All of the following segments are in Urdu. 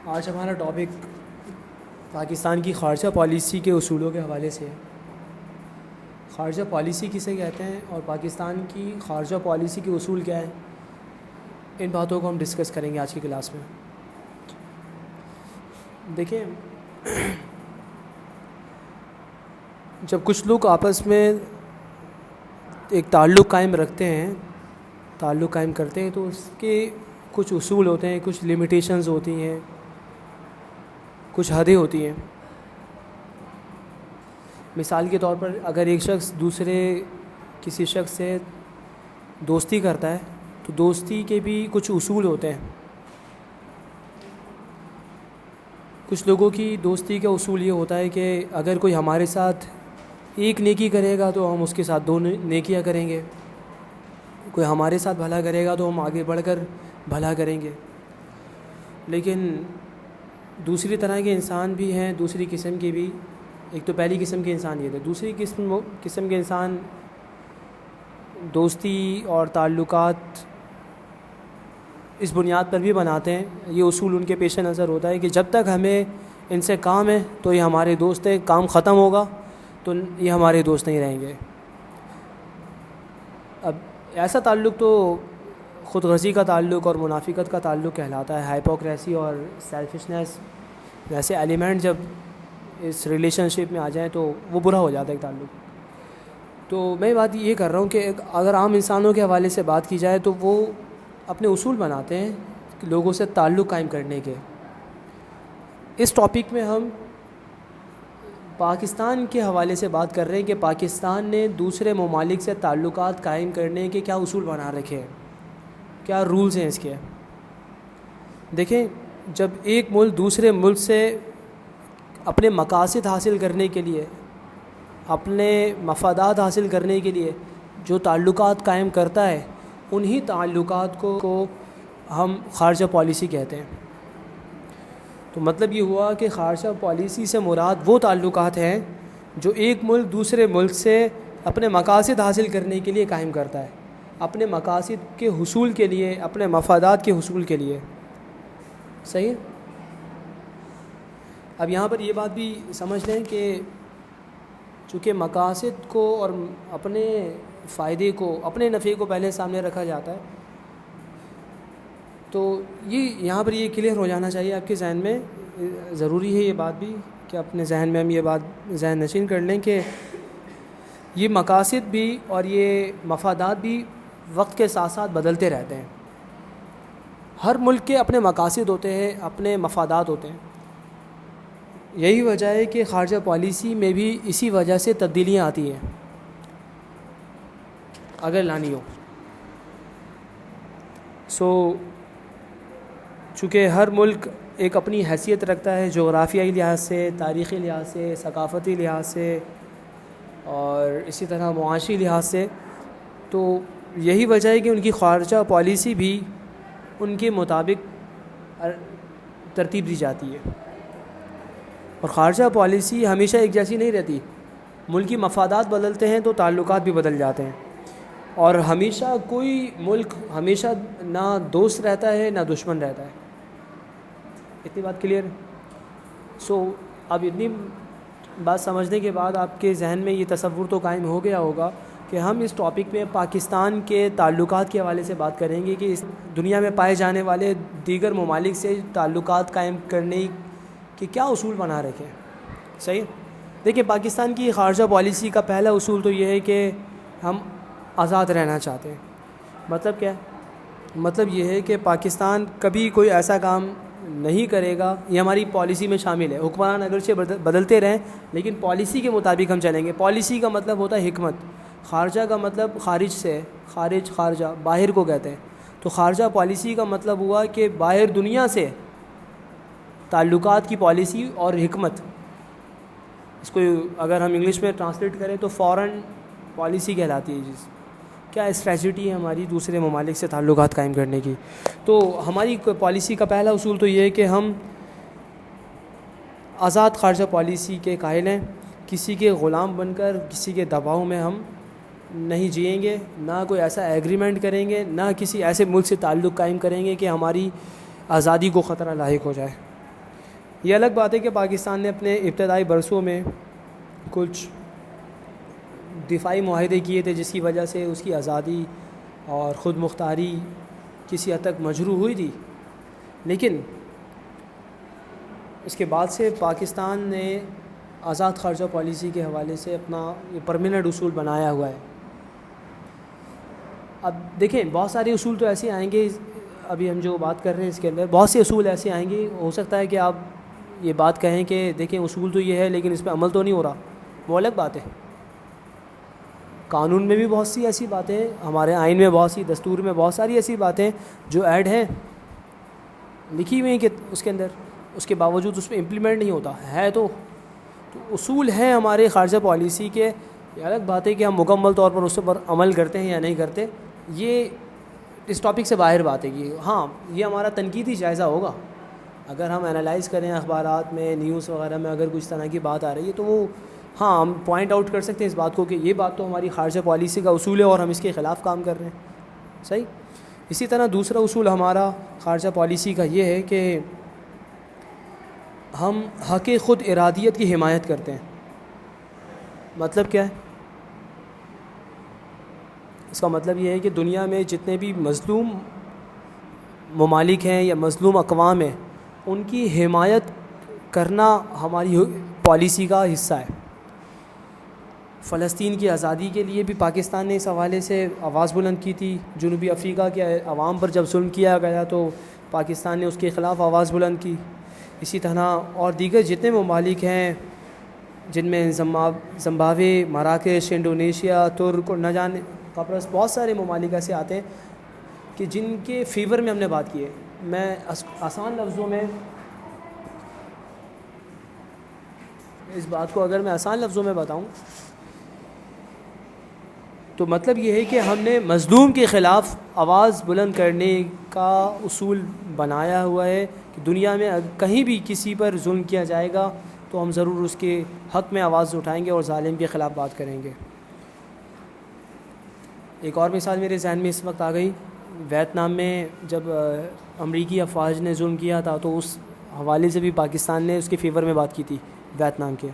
آج ہمارا ٹاپک پاکستان کی خارجہ پالیسی کے اصولوں کے حوالے سے ہے۔ خارجہ پالیسی کسے کہتے ہیں اور پاکستان کی خارجہ پالیسی کے اصول کیا ہیں، ان باتوں کو ہم ڈسکس کریں گے آج کی کلاس میں۔ دیکھیں، جب کچھ لوگ آپس میں ایک تعلق قائم کرتے ہیں تو اس کے کچھ اصول ہوتے ہیں، کچھ لمیٹیشنز ہوتی ہیں، کچھ حدیں ہوتی ہیں۔ مثال کے طور پر اگر ایک شخص کسی شخص سے دوستی کرتا ہے تو دوستی کے بھی کچھ اصول ہوتے ہیں۔ کچھ لوگوں کی دوستی کا اصول یہ ہوتا ہے کہ اگر کوئی ہمارے ساتھ ایک نیکی کرے گا تو ہم اس کے ساتھ 2 نیکیاں کریں گے، کوئی ہمارے ساتھ بھلا کرے گا تو ہم آگے بڑھ کر بھلا کریں گے۔ لیکن دوسری طرح کے انسان بھی ہیں، دوسری قسم کے بھی۔ ایک تو پہلی قسم کے انسان یہ تھے، دوسری قسم کے انسان دوستی اور تعلقات اس بنیاد پر بھی بناتے ہیں۔ یہ اصول ان کے پیش نظر ہوتا ہے کہ جب تک ہمیں ان سے کام ہے تو یہ ہمارے دوست ہیں، کام ختم ہوگا تو یہ ہمارے دوست نہیں رہیں گے۔ اب ایسا تعلق تو خود غرضی کا تعلق اور منافقت کا تعلق کہلاتا ہے۔ ہائپوکریسی اور سیلفشنس جیسے ایلیمنٹ جب اس ریلیشن شپ میں آ جائیں تو وہ برا ہو جاتا ہے ایک تعلق۔ تو میں بات یہ کر رہا ہوں کہ اگر عام انسانوں کے حوالے سے بات کی جائے تو وہ اپنے اصول بناتے ہیں لوگوں سے تعلق قائم کرنے کے۔ اس ٹاپک میں ہم پاکستان کے حوالے سے بات کر رہے ہیں کہ پاکستان نے دوسرے ممالک سے تعلقات قائم کرنے کے کیا اصول بنا رکھے ہیں، کیا رولز ہیں اس کے۔ دیکھیں، جب ایک ملک دوسرے ملک سے اپنے مقاصد حاصل کرنے کے لیے، اپنے مفادات حاصل کرنے کے لیے جو تعلقات قائم کرتا ہے، انہی تعلقات کو ہم خارجہ پالیسی کہتے ہیں۔ تو مطلب یہ ہوا کہ خارجہ پالیسی سے مراد وہ تعلقات ہیں جو ایک ملک دوسرے ملک سے اپنے مقاصد حاصل کرنے کے لیے قائم کرتا ہے، اپنے مقاصد کے حصول کے لیے، اپنے مفادات کے حصول کے لیے۔ صحیح؟ اب یہاں پر یہ بات بھی سمجھ لیں کہ چونکہ مقاصد کو اور اپنے فائدے کو، اپنے نفع کو پہلے سامنے رکھا جاتا ہے، تو یہاں پر یہ کلیئر ہو جانا چاہیے آپ کے ذہن میں۔ ضروری ہے یہ بات بھی کہ اپنے ذہن میں ہم یہ بات ذہن نشین کر لیں کہ یہ مقاصد بھی اور یہ مفادات بھی وقت کے ساتھ ساتھ بدلتے رہتے ہیں۔ ہر ملک کے اپنے مقاصد ہوتے ہیں، اپنے مفادات ہوتے ہیں۔ یہی وجہ ہے کہ خارجہ پالیسی میں بھی اسی وجہ سے تبدیلیاں آتی ہیں اگر لانی ہو۔ چونکہ ہر ملک ایک اپنی حیثیت رکھتا ہے، جغرافیائی لحاظ سے، تاریخی لحاظ سے، ثقافتی لحاظ سے اور اسی طرح معاشی لحاظ سے، تو یہی وجہ ہے کہ ان کی خارجہ پالیسی بھی ان کے مطابق ترتیب دی جاتی ہے۔ اور خارجہ پالیسی ہمیشہ ایک جیسی نہیں رہتی، ملکی مفادات بدلتے ہیں تو تعلقات بھی بدل جاتے ہیں، اور ہمیشہ کوئی ملک ہمیشہ نہ دوست رہتا ہے نہ دشمن رہتا ہے۔ اتنی بات کلیئر ہے؟ اب اتنی بات سمجھنے کے بعد آپ کے ذہن میں یہ تصور تو قائم ہو گیا ہوگا کہ ہم اس ٹاپک میں پاکستان کے تعلقات کے حوالے سے بات کریں گے کہ اس دنیا میں پائے جانے والے دیگر ممالک سے تعلقات قائم کرنے کے کیا اصول بنا رکھے ہیں۔ صحیح؟ دیکھیں، پاکستان کی خارجہ پالیسی کا پہلا اصول تو یہ ہے کہ ہم آزاد رہنا چاہتے ہیں۔ مطلب کیا ہے؟ مطلب یہ ہے کہ پاکستان کبھی کوئی ایسا کام نہیں کرے گا، یہ ہماری پالیسی میں شامل ہے۔ حکمران اگرچہ بدلتے رہیں لیکن پالیسی کے مطابق ہم چلیں گے۔ پالیسی کا مطلب ہوتا ہے حکمت، خارجہ کا مطلب خارج سے، خارجہ باہر کو کہتے ہیں۔ تو خارجہ پالیسی کا مطلب ہوا کہ باہر دنیا سے تعلقات کی پالیسی اور حکمت۔ اس کو اگر ہم انگلش میں ٹرانسلیٹ کریں تو فارن پالیسی کہلاتی ہے، جس کیا اسٹریٹجی ہے ہماری دوسرے ممالک سے تعلقات قائم کرنے کی۔ تو ہماری پالیسی کا پہلا اصول تو یہ ہے کہ ہم آزاد خارجہ پالیسی کے قائل ہیں۔ کسی کے غلام بن کر، کسی کے دباؤ میں ہم نہیں جئیں گے، نہ کوئی ایسا ایگریمنٹ کریں گے، نہ کسی ایسے ملک سے تعلق قائم کریں گے کہ ہماری آزادی کو خطرہ لاحق ہو جائے۔ یہ الگ بات ہے کہ پاکستان نے اپنے ابتدائی برسوں میں کچھ دفاعی معاہدے کیے تھے جس کی وجہ سے اس کی آزادی اور خود مختاری کسی حد تک مجروح ہوئی تھی، لیکن اس کے بعد سے پاکستان نے آزاد خارجہ پالیسی کے حوالے سے اپنا یہ پرماننٹ اصول بنایا ہوا ہے۔ اب دیکھیں بہت سارے اصول تو ایسے آئیں گے، ابھی ہم جو بات کر رہے ہیں اس کے اندر بہت سے اصول ایسے آئیں گے، ہو سکتا ہے کہ آپ یہ بات کہیں کہ دیکھیں اصول تو یہ ہے لیکن اس پہ عمل تو نہیں ہو رہا، وہ الگ بات ہے۔ قانون میں بھی بہت سی ایسی باتیں، ہمارے آئین میں بہت سی، دستور میں بہت ساری ایسی باتیں جو ایڈ ہیں، لکھی ہوئی ہیں کہ اس کے اندر، اس کے باوجود اس پہ امپلیمنٹ نہیں ہوتا ہے۔ تو اصول ہیں ہمارے خارجہ پالیسی کے، یہ الگ بات ہے کہ ہم مکمل طور پر اس پر عمل کرتے ہیں یا نہیں کرتے، یہ اس ٹاپک سے باہر بات ہے کہ ہاں یہ ہمارا تنقیدی جائزہ ہوگا۔ اگر ہم انالائز کریں اخبارات میں، نیوز وغیرہ میں اگر کچھ طرح کی بات آ رہی ہے تو وہ ہاں ہم پوائنٹ آؤٹ کر سکتے ہیں اس بات کو کہ یہ بات تو ہماری خارجہ پالیسی کا اصول ہے اور ہم اس کے خلاف کام کر رہے ہیں، صحیح۔ اسی طرح دوسرا اصول ہمارا خارجہ پالیسی کا یہ ہے کہ ہم حق خود ارادیت کی حمایت کرتے ہیں۔ مطلب کیا ہے؟ اس کا مطلب یہ ہے کہ دنیا میں جتنے بھی مظلوم ممالک ہیں یا مظلوم اقوام ہیں ان کی حمایت کرنا ہماری پالیسی کا حصہ ہے۔ فلسطین کی آزادی کے لیے بھی پاکستان نے اس حوالے سے آواز بلند کی تھی۔ جنوبی افریقہ کے عوام پر جب ظلم کیا گیا تو پاکستان نے اس کے خلاف آواز بلند کی۔ اسی طرح اور دیگر جتنے ممالک ہیں جن میں زمبابوے، مراکش، انڈونیشیا، ترک اور نہ جانے قبرص، بہت سارے ممالک ایسے آتے ہیں کہ جن کے فیور میں ہم نے بات کی ہے۔ میں آسان لفظوں میں اس بات کو اگر میں آسان لفظوں میں بتاؤں تو مطلب یہ ہے کہ ہم نے مظلوم کے خلاف آواز بلند کرنے کا اصول بنایا ہوا ہے کہ دنیا میں کہیں بھی کسی پر ظلم کیا جائے گا تو ہم ضرور اس کے حق میں آواز اٹھائیں گے اور ظالم کے خلاف بات کریں گے۔ ایک اور مثال میرے ذہن میں اس وقت آ گئی، ویتنام میں جب امریکی افواج نے ظلم کیا تھا تو اس حوالے سے بھی پاکستان نے اس کے فیور میں بات کی تھی ویتنام کے۔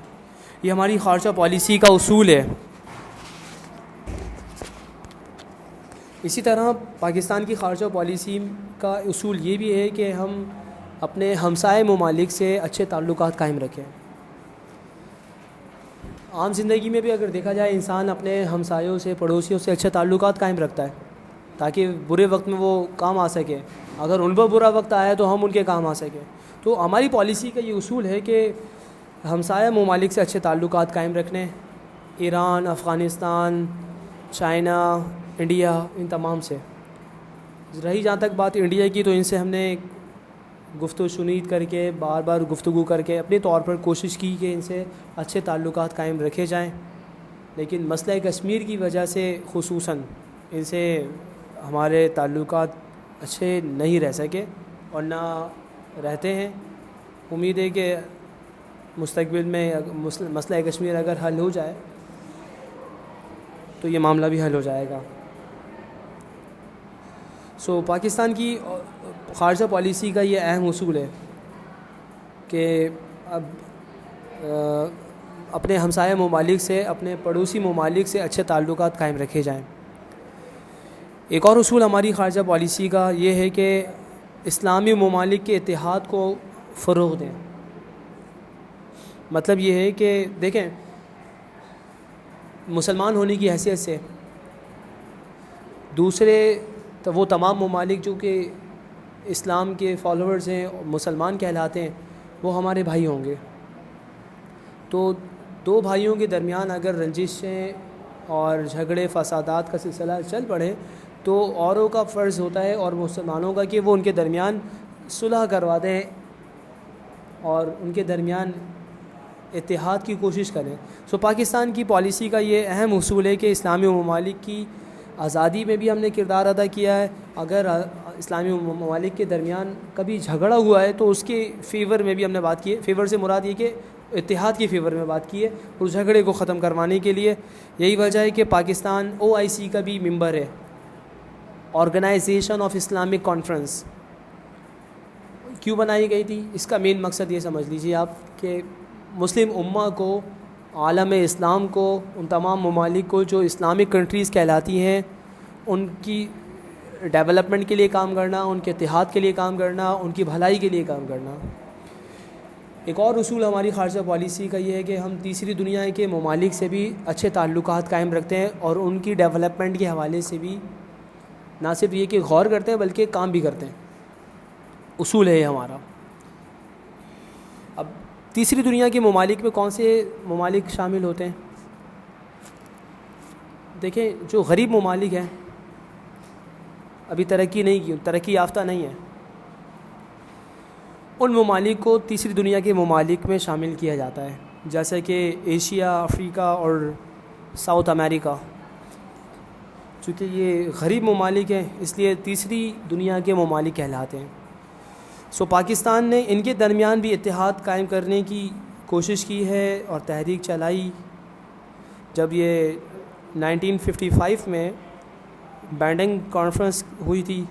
یہ ہماری خارجہ پالیسی کا اصول ہے۔ اسی طرح پاکستان کی خارجہ پالیسی کا اصول یہ بھی ہے کہ ہم اپنے ہمسائے ممالک سے اچھے تعلقات قائم رکھیں۔ عام زندگی میں بھی اگر دیکھا جائے انسان اپنے ہمسایوں سے، پڑوسیوں سے اچھے تعلقات قائم رکھتا ہے تاکہ برے وقت میں وہ کام آ سکے، اگر ان پر برا وقت آیا تو ہم ان کے کام آ سکیں۔ تو ہماری پالیسی کا یہ اصول ہے کہ ہمسایہ ممالک سے اچھے تعلقات قائم رکھنے، ایران، افغانستان، چائنا، انڈیا، ان تمام سے۔ رہی جہاں تک بات انڈیا کی تو ان سے ہم نے گفت و شنید کر کے، بار بار گفتگو کر کے اپنے طور پر کوشش کی کہ ان سے اچھے تعلقات قائم رکھے جائیں، لیکن مسئلہ کشمیر کی وجہ سے خصوصاً ان سے ہمارے تعلقات اچھے نہیں رہ سکے اور نہ رہتے ہیں۔ امید ہے کہ مستقبل میں مسئلہ کشمیر اگر حل ہو جائے تو یہ معاملہ بھی حل ہو جائے گا۔ پاکستان کی خارجہ پالیسی کا یہ اہم اصول ہے کہ اب اپنے ہمسایہ ممالک سے، اپنے پڑوسی ممالک سے اچھے تعلقات قائم رکھے جائیں۔ ایک اور اصول ہماری خارجہ پالیسی کا یہ ہے کہ اسلامی ممالک کے اتحاد کو فروغ دیں۔ مطلب یہ ہے کہ دیکھیں مسلمان ہونے کی حیثیت سے دوسرے تو وہ تمام ممالک جو کہ اسلام کے فالوورز ہیں، مسلمان کہلاتے ہیں، وہ ہمارے بھائی ہوں گے۔ تو دو بھائیوں کے درمیان اگر رنجشیں اور جھگڑے فسادات کا سلسلہ چل پڑے تو اوروں کا فرض ہوتا ہے اور مسلمانوں کا کہ وہ ان کے درمیان صلح کروا دیں اور ان کے درمیان اتحاد کی کوشش کریں۔ پاکستان کی پالیسی کا یہ اہم اصول ہے کہ اسلامی ممالک کی آزادی میں بھی ہم نے کردار ادا کیا ہے۔ اگر اسلامی ممالک کے درمیان کبھی جھگڑا ہوا ہے تو اس کے فیور میں بھی ہم نے بات کی ہے۔ فیور سے مراد یہ کہ اتحاد کی فیور میں بات کی ہے، اس جھگڑے کو ختم کروانے کے لیے۔ یہی وجہ ہے کہ پاکستان OIC کا بھی ممبر ہے، آرگنائزیشن آف اسلامک کانفرنس، کیوں بنائی گئی تھی؟ اس کا مین مقصد یہ سمجھ لیجیے آپ کہ مسلم امہ کو، عالم اسلام کو، ان تمام ممالک کو جو اسلامک کنٹریز کہلاتی ہیں، ان کی ڈیولپمنٹ کے لیے کام کرنا، ان کے اتحاد کے لیے کام کرنا، ان کی بھلائی کے لیے کام کرنا۔ ایک اور اصول ہماری خارجہ پالیسی کا یہ ہے کہ ہم تیسری دنیا کے ممالک سے بھی اچھے تعلقات قائم رکھتے ہیں، اور ان کی ڈیولپمنٹ کے حوالے سے بھی نہ صرف یہ کہ غور کرتے ہیں بلکہ کام بھی کرتے ہیں۔ اصول ہے یہ ہمارا۔ اب تیسری دنیا کے ممالک میں کون سے ممالک شامل ہوتے ہیں؟ دیکھیں، جو غریب ممالک ہیں، ابھی ترقی نہیں کی، ترقی یافتہ نہیں ہے، ان ممالک کو تیسری دنیا کے ممالک میں شامل کیا جاتا ہے، جیسے کہ ایشیا، افریقہ اور ساؤتھ امریکہ۔ چونکہ یہ غریب ممالک ہیں اس لیے تیسری دنیا کے ممالک کہلاتے ہیں۔ پاکستان نے ان کے درمیان بھی اتحاد قائم کرنے کی کوشش کی ہے اور تحریک چلائی۔ جب یہ 1955 میں بینڈنگ کانفرنس ہوئی تھی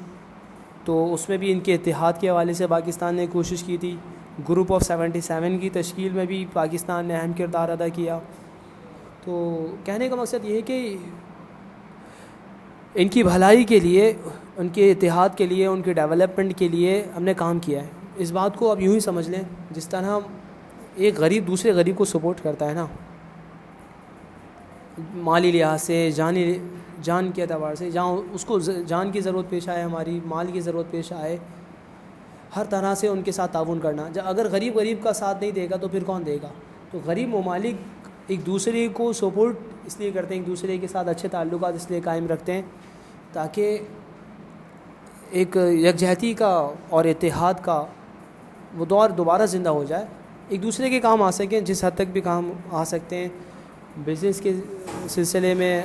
تو اس میں بھی ان کے اتحاد کے حوالے سے پاکستان نے کوشش کی تھی۔ گروپ آف 77 کی تشکیل میں بھی پاکستان نے اہم کردار ادا کیا۔ تو کہنے کا مقصد یہ ہے کہ ان کی بھلائی کے لیے، ان کے اتحاد کے لیے، ان کے ڈیولپمنٹ کے لیے ہم نے کام کیا ہے۔ اس بات کو اب یوں ہی سمجھ لیں، جس طرح ایک غریب دوسرے غریب کو سپورٹ کرتا ہے نا، مالی لحاظ سے، جان کے اعتبار سے، جہاں اس کو جان کی ضرورت پیش آئے، ہماری مال کی ضرورت پیش آئے، ہر طرح سے ان کے ساتھ تعاون کرنا۔ اگر غریب کا ساتھ نہیں دے گا تو پھر کون دے گا؟ تو غریب ممالک ایک دوسرے کو سپورٹ اس لیے کرتے ہیں، ایک دوسرے کے ساتھ اچھے تعلقات اس لیے قائم رکھتے ہیں تاکہ ایک یکجہتی کا اور اتحاد کا وہ دور دوبارہ زندہ ہو جائے، ایک دوسرے کے کام آ سکیں، جس حد تک بھی کام آ سکتے ہیں۔ بزنس کے سلسلے میں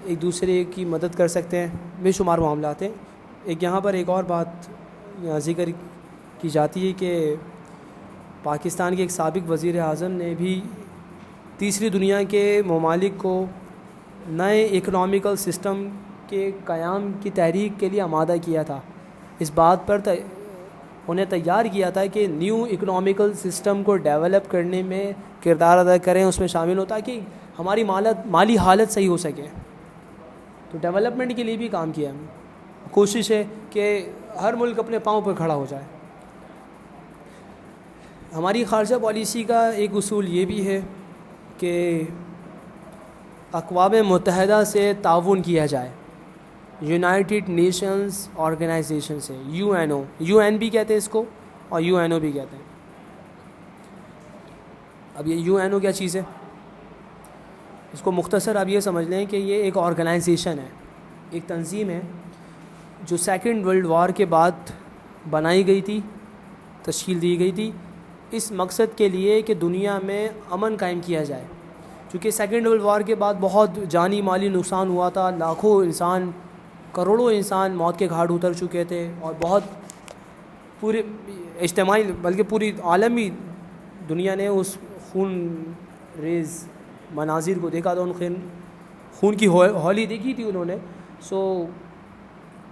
ایک دوسرے کی مدد کر سکتے ہیں، بے شمار معاملات ہیں۔ یہاں پر ایک اور بات ذکر کی جاتی ہے کہ پاکستان کے ایک سابق وزیر اعظم نے بھی تیسری دنیا کے ممالک کو نئے اکنامیکل سسٹم کے قیام کی تحریک کے لیے آمادہ کیا تھا۔ اس بات پر انہیں تیار کیا تھا کہ نیو اکنامیکل سسٹم کو ڈیولپ کرنے میں کردار ادا کریں، اس میں شامل ہو تاکہ ہماری مالی حالت صحیح ہو سکے۔ تو ڈیولپمنٹ کے لیے بھی کام کیا ہے۔ کوشش ہے کہ ہر ملک اپنے پاؤں پر کھڑا ہو جائے۔ ہماری خارجہ پالیسی کا ایک اصول یہ بھی ہے کہ اقوام متحدہ سے تعاون کیا جائے، یونائٹڈ نیشنز آرگنائزیشن سے، یو این بھی کہتے ہیں اس کو اور یو این او بھی کہتے ہیں۔ اب یہ یو این او کیا چیز ہے؟ اس کو مختصر آپ یہ سمجھ لیں کہ یہ ایک آرگنائزیشن ہے، ایک تنظیم ہے جو سیکنڈ ورلڈ وار کے بعد بنائی گئی تھی، تشکیل دی گئی تھی اس مقصد کے لیے کہ دنیا میں امن قائم کیا جائے۔ چونکہ سیکنڈ ورلڈ وار کے بعد بہت جانی مالی نقصان ہوا تھا، لاکھوں انسان، کروڑوں انسان موت کے گھاٹ اتر چکے تھے، اور بہت پورے اجتماعی بلکہ پوری عالمی دنیا نے اس خون ریز مناظر کو دیکھا تھا، ان خون کی ہولی دیکھی تھی انہوں نے۔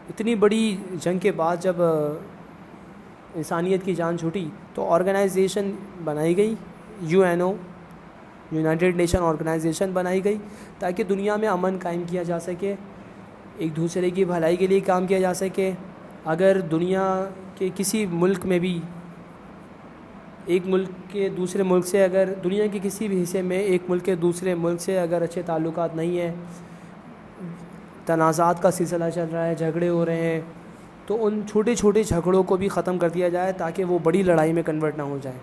اتنی بڑی جنگ کے بعد جب انسانیت کی جان چھوٹی تو آرگنائزیشن بنائی گئی، U N O, United Nation organization بنائی گئی تاکہ دنیا میں امن قائم کیا جا سکے، ایک دوسرے کی بھلائی کے لیے کام کیا جا سکے۔ اگر دنیا کے کسی ملک میں بھی ایک ملک کے دوسرے ملک سے، اگر دنیا کے کسی بھی حصے میں ایک ملک کے دوسرے ملک سے اگر اچھے تعلقات نہیں ہیں، تنازعات کا سلسلہ چل رہا ہے، جھگڑے ہو رہے ہیں، تو ان چھوٹے چھوٹے جھگڑوں کو بھی ختم کر دیا جائے تاکہ وہ بڑی لڑائی میں کنورٹ نہ ہو جائے۔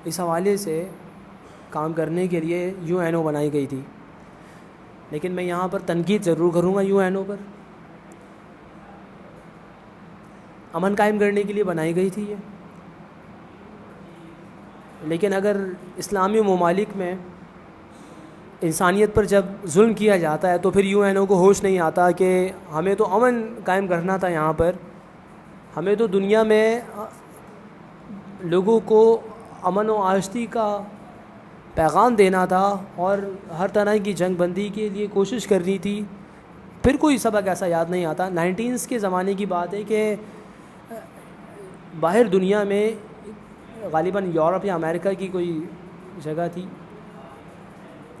اس حوالے سے کام کرنے کے لیے یو این او بنائی گئی تھی۔ لیکن میں یہاں پر تنقید ضرور کروں گا یو این او پر، امن قائم کرنے کے لیے بنائی گئی تھی یہ، لیکن اگر اسلامی ممالک میں انسانیت پر جب ظلم کیا جاتا ہے تو پھر یو این او کو ہوش نہیں آتا کہ ہمیں تو امن قائم کرنا تھا، یہاں پر ہمیں تو دنیا میں لوگوں کو امن و آشتی کا پیغام دینا تھا اور ہر طرح کی جنگ بندی کے لیے کوشش کرنی تھی۔ پھر کوئی سبق ایسا یاد نہیں آتا۔ 19s کے زمانے کی بات ہے کہ باہر دنیا میں غالباً یورپ یا امریکہ کی کوئی جگہ تھی،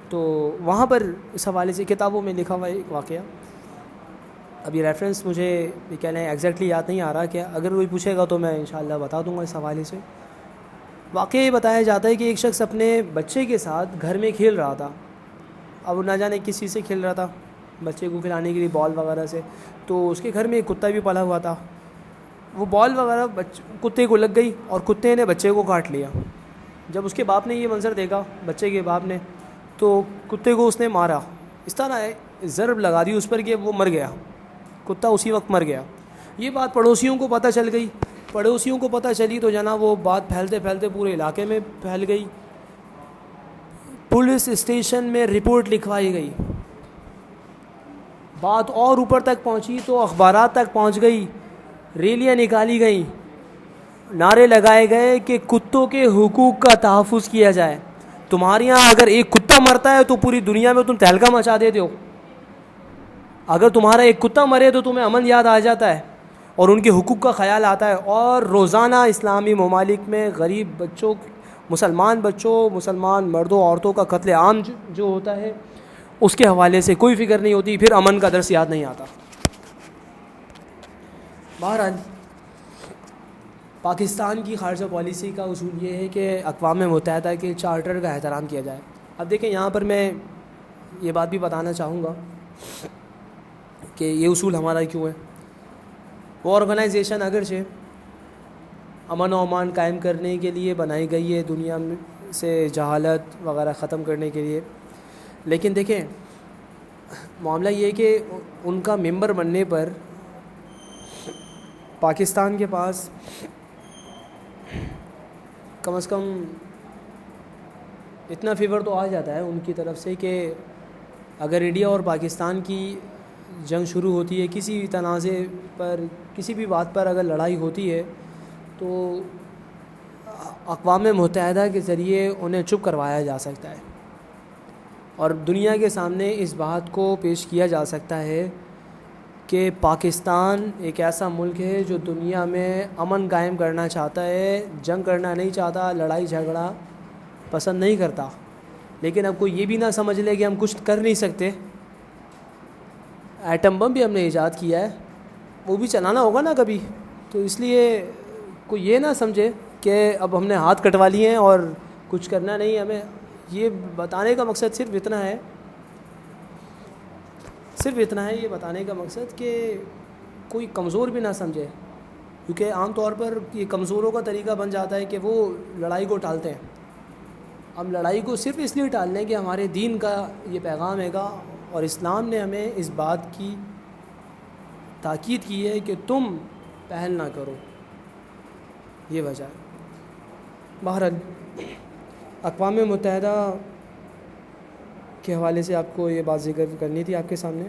تو وہاں پر اس حوالے سے کتابوں میں لکھا ہوا ایک واقعہ، ابھی ریفرنس مجھے یہ کہنا ہے ایگزیکٹلی یاد نہیں آ رہا، کہ اگر کوئی پوچھے گا تو میں انشاءاللہ بتا دوں گا اس حوالے سے۔ واقعہ یہ بتایا جاتا ہے کہ ایک شخص اپنے بچے کے ساتھ گھر میں کھیل رہا تھا، اب نہ جانے کس چیز سے کھیل رہا تھا، بچے کو کھلانے کے لیے بال وغیرہ سے، تو اس کے گھر میں ایک کتا بھی پلا ہوا تھا، وہ بال وغیرہ کتے کو لگ گئی اور کتے نے بچے کو کاٹ لیا۔ جب اس کے باپ نے یہ منظر دیکھا، بچے کے باپ نے، تو کتے کو اس نے مارا، اس طرح ضرب لگا دی اس پر کہ وہ مر گیا، کتا اسی وقت مر گیا۔ یہ بات پڑوسیوں کو پتہ چل گئی، پڑوسیوں کو پتہ چلی تو جناب وہ بات پھیلتے پھیلتے پورے علاقے میں پھیل گئی، پولیس اسٹیشن میں رپورٹ لکھوائی گئی، بات اور اوپر تک پہنچی تو اخبارات تک پہنچ گئی، ریلیاں نکالی گئیں، نعرے لگائے گئے کہ کتوں کے حقوق کا تحفظ کیا جائے۔ تمہارے یہاں اگر ایک کتا مرتا ہے تو پوری دنیا میں تم تہلکہ مچا دیتے ہو، اگر تمہارا ایک کتا مرے تو تمہیں امن یاد آ جاتا ہے اور ان کے حقوق کا خیال آتا ہے۔ اور روزانہ اسلامی ممالک میں غریب بچوں، مسلمان بچوں، مسلمان مردوں عورتوں کا قتل عام جو ہوتا ہے اس کے حوالے سے کوئی فکر نہیں ہوتی، پھر امن کا درس یاد نہیں آتا۔ بہرحال پاکستان کی خارجہ پالیسی کا اصول یہ ہے کہ اقوام متحدہ کے چارٹر کا احترام کیا جائے۔ اب دیکھیں یہاں پر میں یہ بات بھی بتانا چاہوں گا کہ یہ اصول ہمارا کیوں ہے۔ وہ آرگنائزیشن اگرچہ امن و امان قائم کرنے کے لیے بنائی گئی ہے، دنیا سے جہالت وغیرہ ختم کرنے کے لیے، لیکن دیکھیں معاملہ یہ ہے کہ ان کا ممبر بننے پر پاکستان کے پاس کم از کم اتنا فیور تو آ جاتا ہے ان کی طرف سے کہ اگر انڈیا اور پاکستان کی جنگ شروع ہوتی ہے، کسی بھی تنازع پر، کسی بھی بات پر اگر لڑائی ہوتی ہے تو اقوام متحدہ کے ذریعے انہیں چپ کروایا جا سکتا ہے اور دنیا کے سامنے اس بات کو پیش کیا جا سکتا ہے کہ پاکستان ایک ایسا ملک ہے جو دنیا میں امن قائم کرنا چاہتا ہے، جنگ کرنا نہیں چاہتا، لڑائی جھگڑا پسند نہیں کرتا، لیکن اب کوئی یہ بھی نہ سمجھ لے کہ ہم کچھ کر نہیں سکتے۔ ایٹم بم بھی ہم نے ایجاد کیا ہے، وہ بھی چلانا ہوگا نا کبھی، تو اس لیے کوئی یہ نہ سمجھے کہ اب ہم نے ہاتھ کٹوا لیے ہیں اور کچھ کرنا نہیں ہمیں۔ یہ بتانے کا مقصد صرف اتنا ہے یہ بتانے کا مقصد کہ کوئی کمزور بھی نہ سمجھے، کیونکہ عام طور پر یہ کمزوروں کا طریقہ بن جاتا ہے کہ وہ لڑائی کو ٹالتے ہیں۔ ہم لڑائی کو صرف اس لیے ٹال لیں کہ ہمارے دین کا یہ پیغام ہے گا اور اسلام نے ہمیں اس بات کی تاکید کی ہے کہ تم پہل نہ کرو، یہ وجہ ہے۔ بہرحال اقوام متحدہ کے حوالے سے آپ کو یہ بات ذکر کرنی تھی آپ کے سامنے۔